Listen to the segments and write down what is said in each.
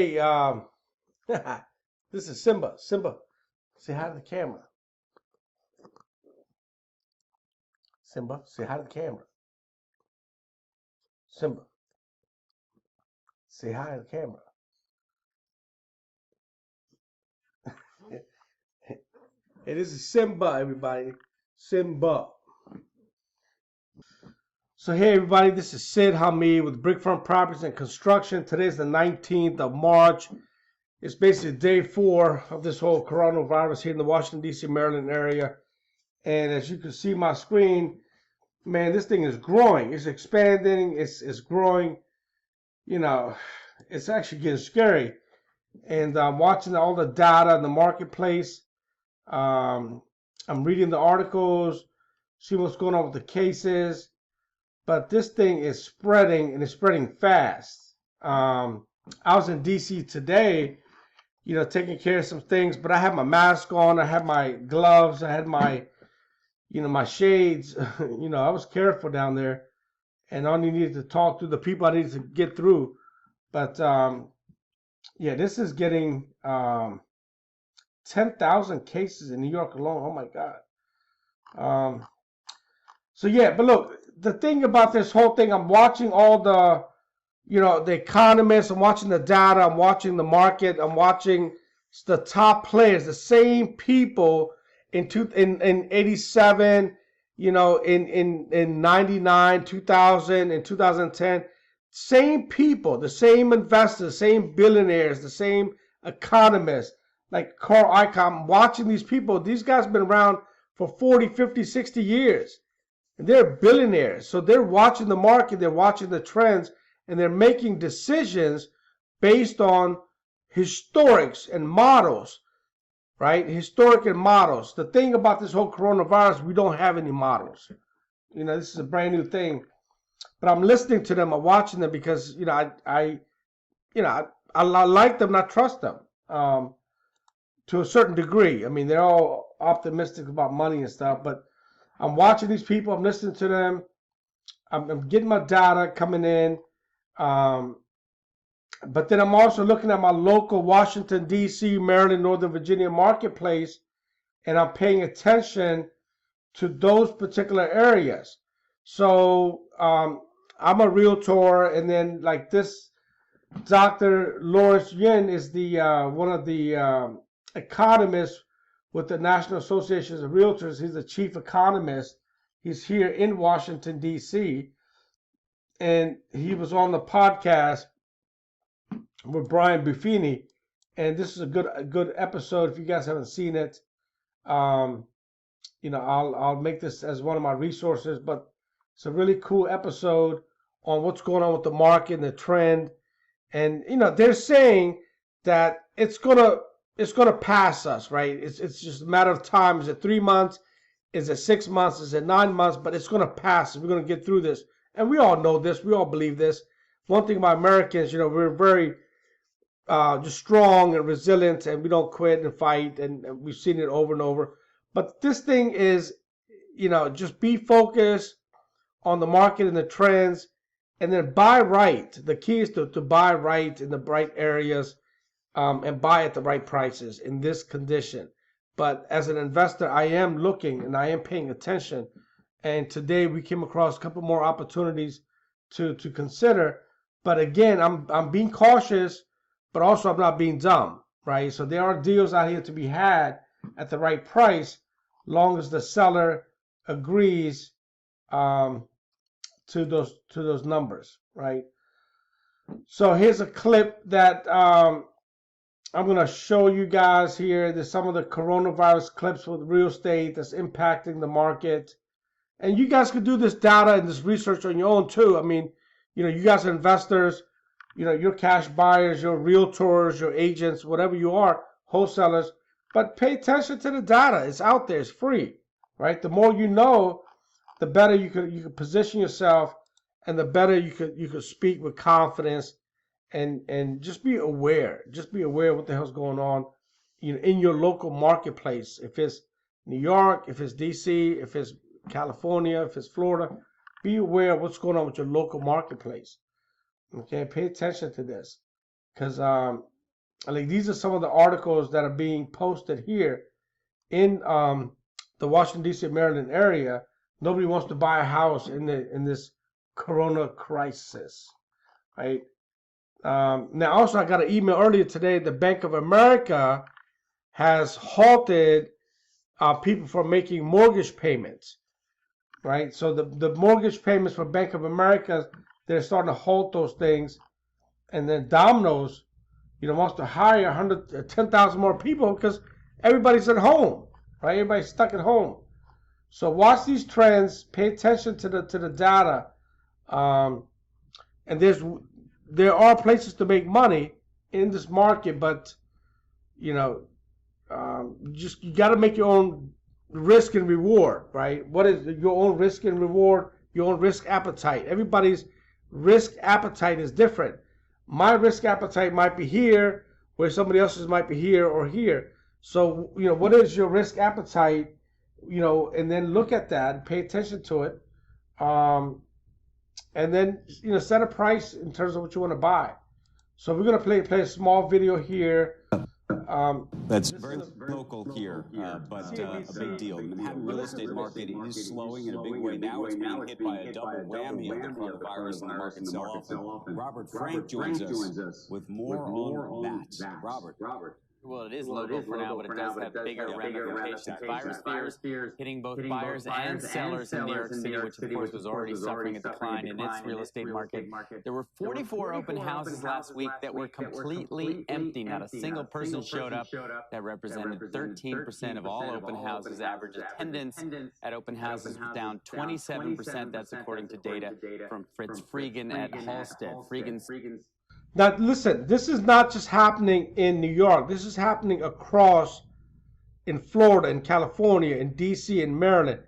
Hey, this is Simba. Simba, say hi to the camera. Simba, say hi to the camera. Simba, say hi to the camera. Hey, this is Simba, everybody. Simba. So hey, everybody, this is Sid Hameed with Brickfront Properties and Construction. Today's the 19th of March. It's basically day 4 of this whole coronavirus here in the Washington, D.C., Maryland area. And as you can see my screen, man, this thing is growing. It's expanding. It's growing. You know, it's actually getting scary. And I'm watching all the data in the marketplace. I'm reading the articles, see what's going on with the cases. But this thing is spreading, and it's spreading fast. I was in D.C. today, taking care of some things, but I had my mask on, I had my gloves, I had my, my shades. I was careful down there, and I only needed to talk to the people I needed to get through. But yeah, this is getting 10,000 cases in New York alone. Oh my God. So yeah, but look, the thing about this whole thing, I'm watching all the, the economists, I'm watching the data, I'm watching the market, I'm watching the top players, the same people in 87, in 99, 2000, and 2010, same people, the same investors, same billionaires, the same economists, like Carl Icahn. I'm watching these people. These guys have been around for 40, 50, 60 years. And they're billionaires. So they're watching the market, they're watching the trends, and they're making decisions based on historics and models, right? Historic and models. The thing about this whole coronavirus, we don't have any models. This is a brand new thing. But I'm listening to them, I'm watching them because, I like them, I trust them to a certain degree. I mean, they're all optimistic about money and stuff, but I'm watching these people, I'm listening to them, I'm getting my data coming in, but then I'm also looking at my local Washington, D.C., Maryland, Northern Virginia marketplace, and I'm paying attention to those particular areas. So I'm a realtor, and then like this Dr. Lawrence Yin is the one of the economists with the National Association of Realtors. He's the chief economist. He's here in Washington, D.C., and he was on the podcast with Brian Buffini, and this is a good episode. If you guys haven't seen it, I'll make this as one of my resources, but it's a really cool episode on what's going on with the market and the trend. And they're saying that it's gonna pass us, right? It's just a matter of time. Is it 3 months? Is it 6 months? Is it 9 months? But it's gonna pass. We're gonna get through this, and we all know this. We all believe this. One thing about Americans, we're very just strong and resilient, and we don't quit and fight, and we've seen it over and over. But this thing is, just be focused on the market and the trends, and then buy right. The key is to buy right in the right areas, and buy at the right prices in this condition. But as an investor, I am looking and I am paying attention. And today we came across a couple more opportunities to consider. But again, I'm being cautious, but also I'm not being dumb, right? So there are deals out here to be had at the right price, long as the seller agrees to those numbers, right? So here's a clip that I'm going to show you guys here. There's some of the coronavirus clips with real estate that's impacting the market. And you guys could do this data and this research on your own too. I mean, you guys are investors, you're cash buyers, you're realtors, you're agents, whatever you are, wholesalers. But pay attention to the data. It's out there. It's free, right? The more you know, the better you could position yourself, and the better you could speak with confidence, and just be aware. Just be aware of what the hell's going on, in your local marketplace. If it's New York, if it's D.C., if it's California, if it's Florida, be aware of what's going on with your local marketplace. Okay, pay attention to this, because Like these are some of the articles that are being posted here in the Washington D.C. Maryland area. Nobody wants to buy a house in this Corona crisis, right? Now, also, I got an email earlier today. The Bank of America has halted people from making mortgage payments, right? So the mortgage payments for Bank of America, they're starting to halt those things. And then Domino's, wants to hire 10,000 more people because everybody's at home, right? Everybody's stuck at home. So watch these trends. Pay attention to the data. And there are places to make money in this market, but you got to make your own risk and reward, right? What is your own risk and reward? Your own risk appetite. Everybody's risk appetite is different. My risk appetite might be here, where somebody else's might be here or here. So what is your risk appetite? And then look at that and pay attention to it. And then set a price in terms of what you want to buy. So we're going to play a small video here. That's very local here, but a big deal. The Manhattan real estate market is slowing in a big way now. It's being hit by a double whammy of the coronavirus and the market sell-off. Robert Frank joins us with more on that. Robert. Well, it is local for now, but it does have bigger ramifications. Virus fears hitting both buyers and sellers in New York City, which of course was already suffering a decline in its real estate market. There were 44 open houses last week that were completely empty. Not a single person showed up. That represented 13% of all open houses. Average attendance at open houses was down 27%. That's according to data from Fritz Freegan at Halstead. Now, listen, this is not just happening in New York. This is happening across in Florida, in California, in D.C., in Maryland.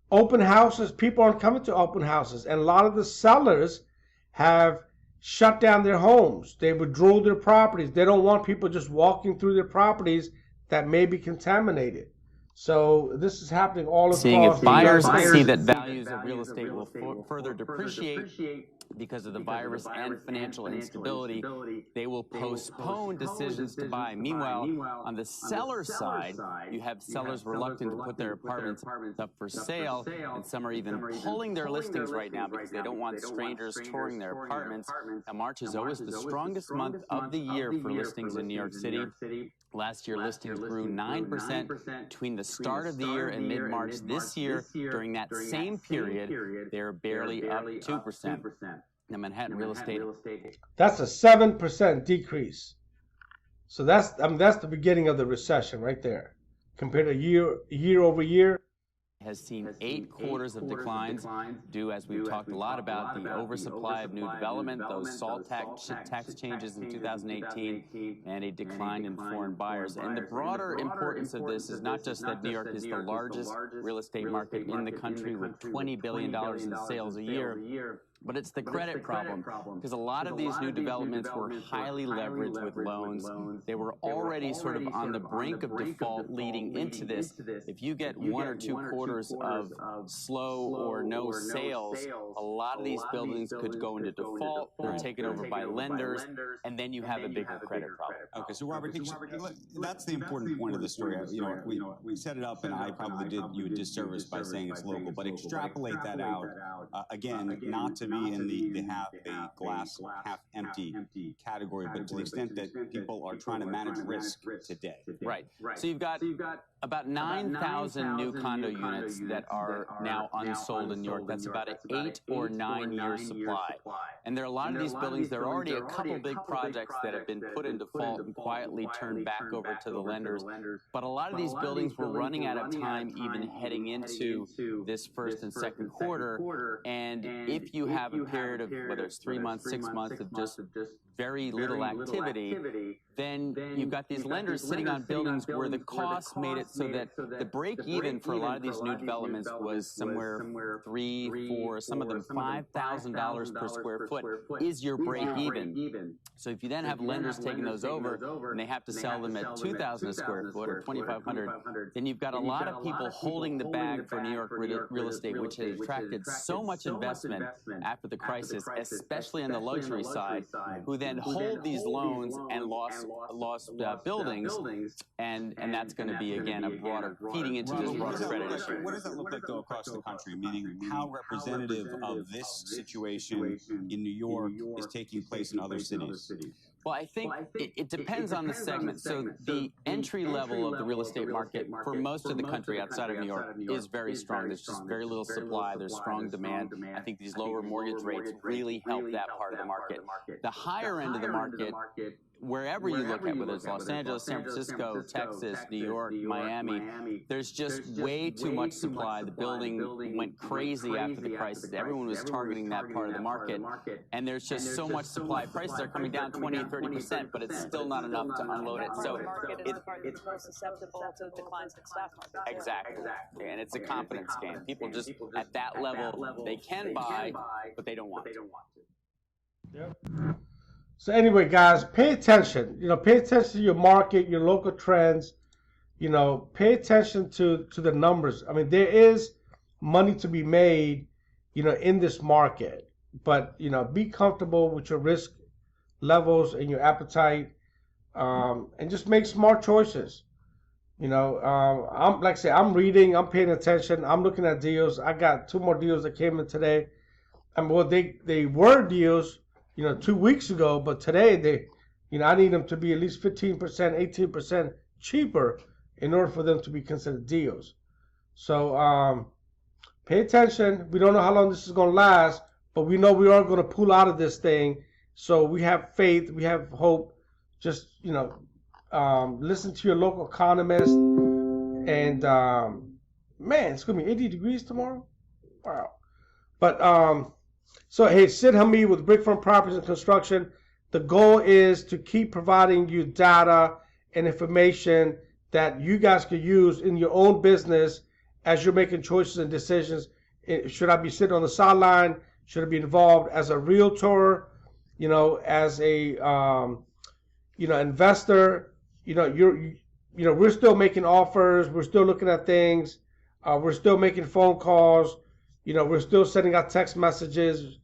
Open houses, people aren't coming to open houses. And a lot of the sellers have shut down their homes. They withdrew their properties. They don't want people just walking through their properties that may be contaminated. So this is happening all across. Seeing if buyers see that values of real estate will further depreciate because of the virus and financial instability, they will postpone decisions to buy. Meanwhile, on the seller side, you have sellers reluctant to put their apartments up for sale, and some are even pulling their listings right now because they don't want strangers touring their apartments. Now, March is always the strongest month of the year for listings in New York City. Last year, listings grew 9% between the start of the year and mid-March. This year, during that same period, they're barely up 2%. Now, Manhattan real estate. That's a 7% decrease. So that's the beginning of the recession right there. Compared to year over year. Has seen 8 quarters of declines due, as we've talked a lot about, the oversupply of new development, those SALT tax changes in 2018, and a decline in foreign buyers. And the broader importance of this is not just that New York is the largest real estate market in the country with $20 billion in sales a year, but it's the credit problem, because a lot of these new developments were highly leveraged with loans. They were already sort of on the brink of default leading into this. If you get 1 or 2 quarters of slow or no sales, a lot of these buildings could go into default. They're taken over by lenders, and then you have a bigger credit problem. Okay, so Robert, that's the important point of the story. We set it up, and I probably did you a disservice by saying it's local, but extrapolate that out. Again, not to be in the glass half empty category, but to the extent that people are trying to manage risk today. Right. So you've got about 9,000 new condo units that are now unsold in New York. That's about an 8 or 9 year supply. And there are a lot of these buildings. There are already a couple big projects that have been put in default and quietly turned back over to the lenders. But a lot of these buildings were running out of time even heading into this first and second quarter. And if you have a period of, whether it's 3 months, 6 months of just very little activity, then you've got these lenders sitting on buildings where the cost made it so that the break even for a lot of these new developments was somewhere $3, $4, some of them $5,000 per square foot is your break even. So if you then have lenders taking those over and they have to sell them at $2,000 a square foot or $2,500, then you've got a lot of people holding the bag for New York real estate, which has attracted so much investment after the crisis, especially on the luxury side, who then hold these loans and lost buildings, and that's going to be, again, a broader feeding into this broader credit issue. What does that look like, though, across the country? Meaning, how representative of this situation in New York is taking place in other cities? Well, I think it depends on the segment. So the entry level of the real estate market for most of the country outside of New York is very strong. There's just very little supply. There's strong demand. I think these lower mortgage rates really help that part of the market. The higher end of the market, wherever you look at, whether it's Los Angeles, San Francisco, Texas, New York, Miami, there's just way too much supply. The building went crazy after the crisis. Everyone was targeting that part of the market, and there's just so much supply. Prices are coming down 20 and 30%, but it's still not enough to unload it. So it's more susceptible to declines in stock market. Exactly, and it's a confidence game. People just at that level, they can buy, but they don't want to. Yep. So anyway, guys, pay attention. Pay attention to your market, your local trends. Pay attention to the numbers. I mean, there is money to be made, in this market. But, be comfortable with your risk levels and your appetite, and just make smart choices. I'm like I say, I'm reading, I'm paying attention, I'm looking at deals. I got 2 more deals that came in today. Well, they were deals 2 weeks ago, but today I need them to be at least 15%, 18% cheaper in order for them to be considered deals. So pay attention. We don't know how long this is going to last, but we know we are going to pull out of this thing. So we have faith, we have hope. Just listen to your local economist. And man, it's going to be 80 degrees tomorrow. Wow. But so, hey, Sid Hameed with Brickfront Properties and Construction. The goal is to keep providing you data and information that you guys can use in your own business as you're making choices and decisions. Should I be sitting on the sideline? Should I be involved as a realtor? As a investor? We're still making offers. We're still looking at things. We're still making phone calls. We're still sending out text messages,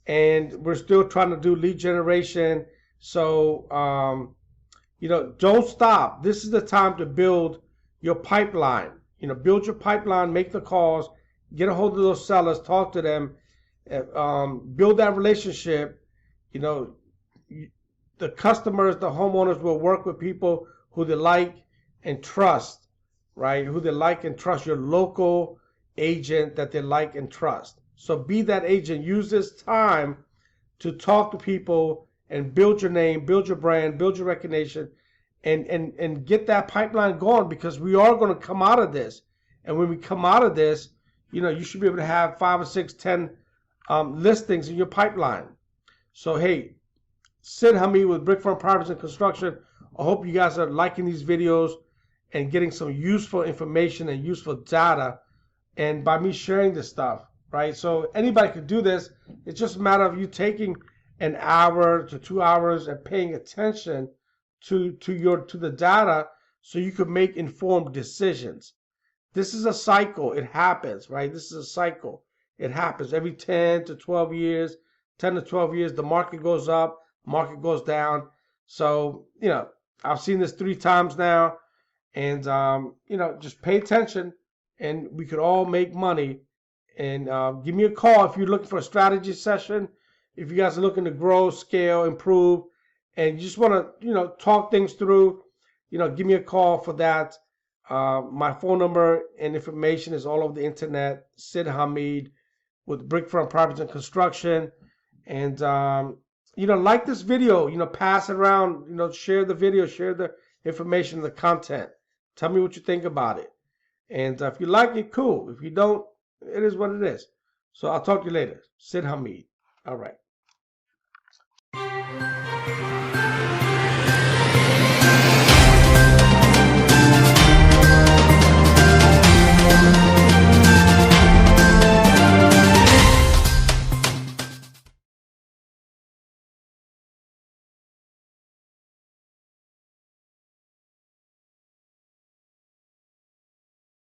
and we're still trying to do lead generation. So, don't stop. This is the time to build your pipeline. Build your pipeline, make the calls, get a hold of those sellers, talk to them, build that relationship. The customers, the homeowners will work with people who they like and trust, right? Who they like and trust, your local agent that they like and trust. So be that agent. Use this time to talk to people and build your name, build your brand, build your recognition, and get that pipeline going, because we are going to come out of this. And when we come out of this, you should be able to have 5 or 6, 10 listings in your pipeline. So hey, Sid Hameed with Brickfront Properties and Construction. I hope you guys are liking these videos and getting some useful information and useful data, and by me sharing this stuff, right? So anybody could do this. It's just a matter of you taking an hour to 2 hours and paying attention to the data, so you could make informed decisions. This is a cycle. It happens, right? This is a cycle. It happens every 10 to 12 years. 10 to 12 years, the market goes up, market goes down. So I've seen this 3 times now, and just pay attention, and we could all make money. And give me a call if you're looking for a strategy session. If you guys are looking to grow, scale, improve, and you just want to talk things through, give me a call for that. My phone number and information is all over the internet. Sid Hameed with Brickfront Properties and Construction. And like this video, pass it around, share the video, share the information, the content. Tell me what you think about it. And if you like it, cool. If you don't, it is what it is. So I'll talk to you later. Sid Hameed. All right.